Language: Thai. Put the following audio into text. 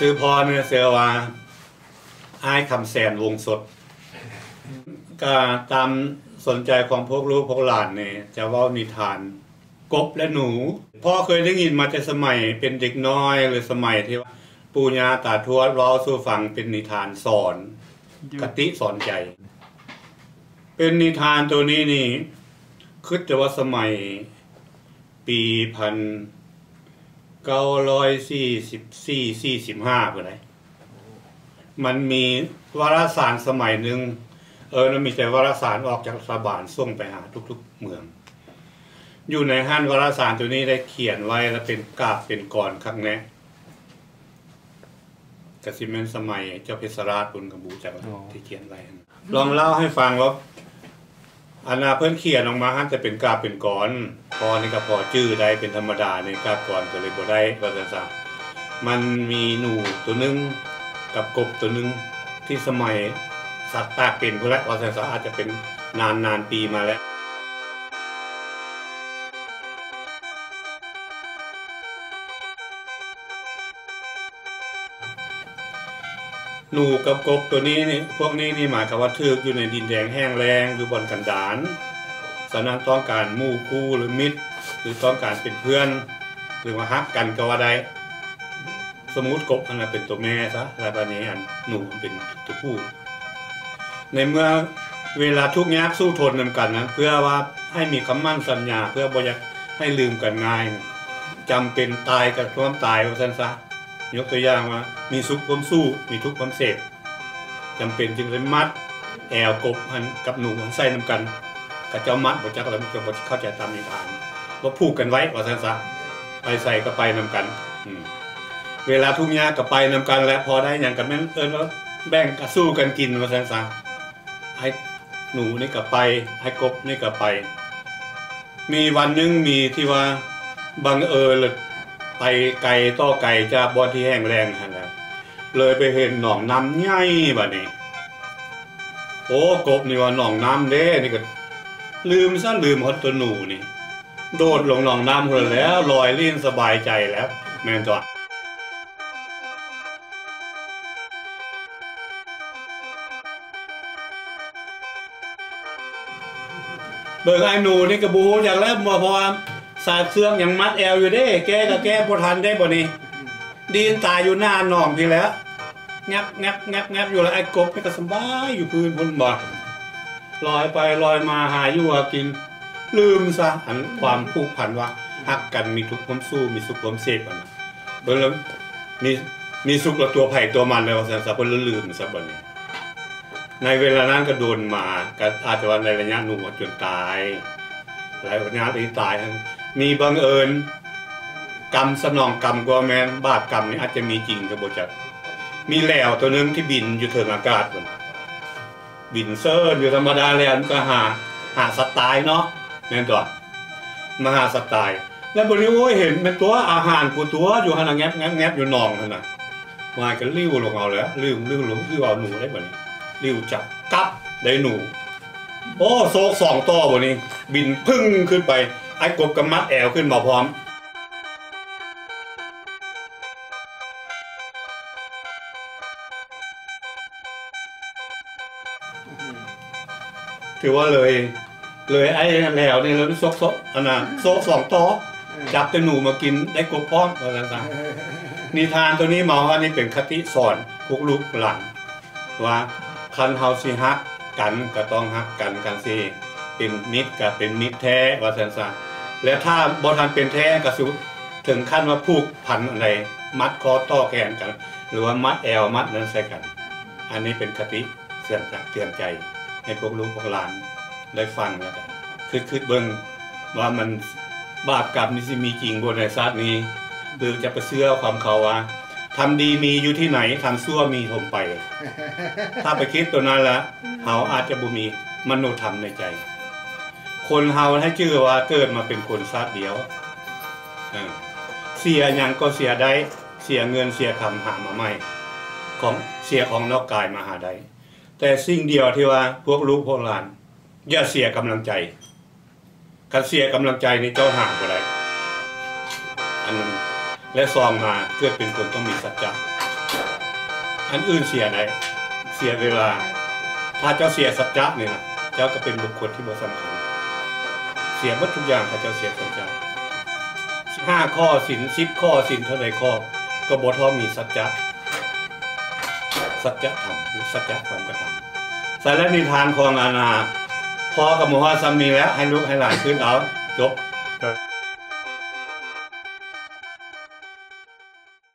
ซื้อพอเนี่ยเสือว่าอ้ายคำแสนวงสดก็ตามสนใจของพวกลูกพวกหลานเนี่ยจะว่านิทานกบและหนูพ่อเคยได้ยินมาแต่สมัยเป็นเด็กน้อยหรือสมัยที่ปู่ย่าตาทวดเล่าสู่ฟังเป็นนิทานสอนคติสอนใจเป็นนิทานตัวนี้นี่คิดแต่ว่าสมัยปี1944-45เพื่อไรมันมีวารสารสมัยหนึ่งมันมีแต่วารสารออกจากรัฐบาลส่งไปหาทุกๆเมืองอยู่ในห้านวารสารตัวนี้ได้เขียนไว้แล้วเป็นกาบเป็นกรข้างแน่กสิเมนสมัยเจ้าเพชรราชบุญกบูจากที่เขียนไว้ลองเล่าให้ฟังว่าอันนาเพื่อนเขียนออกมาฮั่นจะเป็นกาบเป็นกรพอนี่ก็พอจื้อได้เป็นธรรมดาในกาบกรก็เลยบ่ได้ว่าจะสั่งมันมีหนูตัวนึงกับกบตัวนึงที่สมัยสัตว์ตากเป็นพวกแล้วว่าจะอาจจะเป็นนานปีมาแล้วหนูกับกบตัวนี้นี่พวกนี้นี่หมายความว่าทึกอยู่ในดินแดงแห้งแล้งอยู่บนกันดารฉะนั้นต้องการหมู่คู่หรือมิตรหรือต้องการเป็นเพื่อนหรือว่าฮักกันก็ว่าได้สมมุติกบอันนั้นเป็นตัวแม่ซะแล้วตอนนี้อันหนูเป็นตัวผู้ในเมื่อเวลาทุกข์ยากสู้ทนกันนั้นเพื่อว่าให้มีคำมั่นสัญญาเพื่อบ่อยากให้ลืมกันง่ายจำเป็นตายกับความตายว่าซั่นซะยกตัวอย่างว่ามีสุขความสู้มีทุกข์ความเสพจำเป็นจึงเลยมัดแอวกบกับหนูใส่น้ำกันกับเจ้ามัดบ่จักแล้วมันจะบ่เข้าใจตามนิทานว่าผูกกันไว้ว่าซั่นซะไปใส่ก็ไปน้ำกันเวลาทุกข์ยากก็ไปน้ำกันและพอได้อย่างกันแม่นว่าแบ่งก็สู้กันกินว่าซั่นซะให้หนูนี่ก็ไปให้กบนี่ก็ไปมีวันนึงมีที่ว่าบังเอิญไปไกลต่อไกลจากบ่อที่แห้งแล้งหั่นแหละเลยไปเห็นหนองน้ำใหญ่บัดนี้โอ้กบนี่ว่าหนองน้ำเด้นี่ก็ลืมฮอดตัวหนูนี่โดดลงหนองน้ำพุ่นแล้วลอยลิ้นสบายใจแล้วแม่นจ้ะเบิ่งไอ้หนูนี่กระบูอย่างแล้วพอสายเสื่องอย่างมัดแอวอยู่เด้แกก็แก้บ่ทันได้บ่นี่ดีนตายอยู่หน้าหนองทีแล้วงับอยู่แล้วไอ้กบนี่ก็สบายอยู่พื้นบนบ่ลอยไปลอยมาหาอยู่หากินลืมซะอันความผูกพันว่าฮักกันมีทุกข์ความสู้มีสุขความเสพเบิ่งแล้วมีสุขแล้วตัวไผ่ตัวมันเลยว่าซะเพิ่นลืมซะบ่นี่ในเวลานั้นก็โดนมาก็อาจจะว่าในระยะหนุ่มจนตายหลายระยะที่ตายมีบังเอิญกรรมสนองกรรมก็แม้นบาปกรรมนี่อาจจะมีจริงก็บ่จักมีแหลวตัวนึงที่บินอยู่เทิงอากาศบินเซิร์อยู่ธรรมดาแล้วก็หาสัตว์ตายเนาะแม่นตัวมาหาสัตว์ตายแล้วบริโภคเห็นเป็นตัวอาหารกูตัวอยู่ขนาดแงบอยู่หนองขนาดวายก็ลิ้วลงเอาแล้วลิ้วลงลิ้วเอาหนูได้บ่นี่ลิ้วจับกับได้หนูโอ้โซก2ตัวบ่นี่บินพึ่งขึ้นไปไอ้กบกับมัดแอวขึ้นมาพร้อมถือว่าเลยไอ้แล้วนี่เราซกอันน่ะโซก2ตัวจับแต่หนูมากินได้กบพร้อมว่าซั่นซะนิทานตัวนี้มองว่านี่เป็นคติสอนพวกลูกหลานว่าคันเฮาสิฮักกันก็ต้องฮักกันสิเป็นมิตรก็เป็นมิตรแท้ว่าซั่นซะและถ้าบ่ทันเป็นแท้ก็สิถึงขั้นว่าผูกพันอะไรมัดคอต่อแขนกันหรือว่ามัดแอวมัดนั้นใส่กันอันนี้เป็นคติเตือนใจให้พวกลูกพวกหลานได้ฟังแล้วกันคือเบิ่งว่ามันบาปกรรมนี่สิมีจริงบ่ในชาตินี้หรือจะไปเชื่อความเขาว่าทำดีมีอยู่ที่ไหนทำชั่วมีทมไปถ้าไปคิดตัวนั้นละเฮาอาจจะบ่มีมโนธรรมในใจคนเฮาให้ชื่อว่าเกิดมาเป็นคนชาติเดียวเสียหยังก็เสียได้เสียเงินเสียคำหามาใหม่ของเสียของนอกกายมาหาได้แต่สิ่งเดียวที่ว่าพวกลูกพวกหลานอย่าเสียกำลังใจการเสียกำลังใจนี่เจ้าหาบ่ได้อันนั้นและซองมาเกิดเป็นคนต้องมีสัจจะ อันอื่นเสียไหนเสียเวลาถ้าเจ้าเสียสัจจะนี่นะเจ้าก็เป็นบุคคลที่บ่สำคัญเสียหมดทุกอย่างถ้าเจ้าเสียสัจจะ5 ข้อศีล10 ข้อศีลเท่าใดข้อก็บ่ทอมีสัจจะสัจจะธรรมหรือสัจจะความกระทำสารนิทานของอาณาพอกับหมู่ว่าซ้ำนี้แล้วให้ลูกให้หลานขึ้นเอาจบ